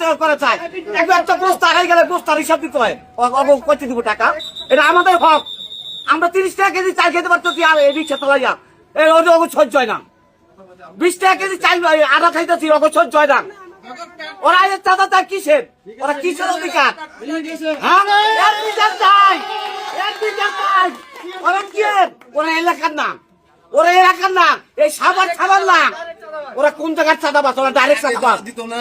টাকা করে চাই একবার তো বস্তা হয়ে গেলে বস্তার হিসাব দিতে হয় কত দিব টাকা এটা আমাদের হক আমরা 30 টাকা কেজি চাল খেতে পারতেছি আর এই রিক্সা চালাইয়া এই ওদের সহ্য হয় না 20 টাকা কেজি চাল আধা খাইতেছি ওদের সহ্য হয় না ওরা এর চাঁদা চায় কিসের ওরা কিসের অধিকার ওরা কি ওরা এলাকার না ওরা এলাকার না এই সাবার খাবার না ওরা কোন জায়গার চাঁদা বাস ওরা ডাইরেক্ট চাঁদা দিত না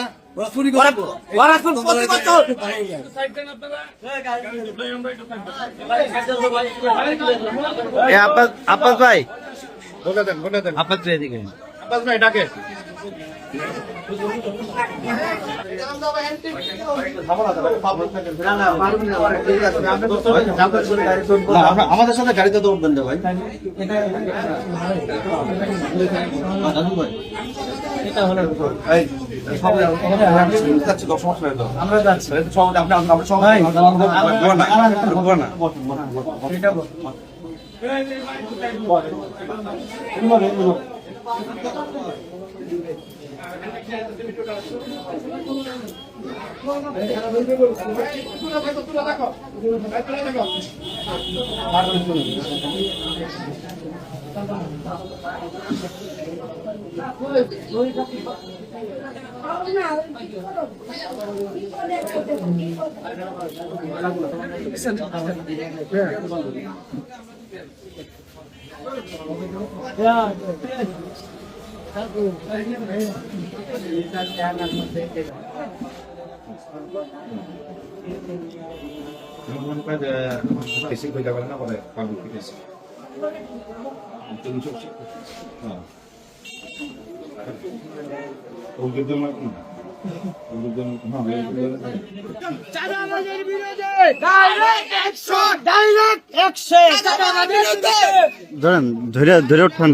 আব্বাস ভাই আব্বাস ভাই ডাকে আমাদের সাথে গাড়িতে তো উঠবেন ভাই আমরা যাচ্ছি Kasi ko dapat na pare pagod kasi. Ito yung ধরেন ধরে ধরে উঠেন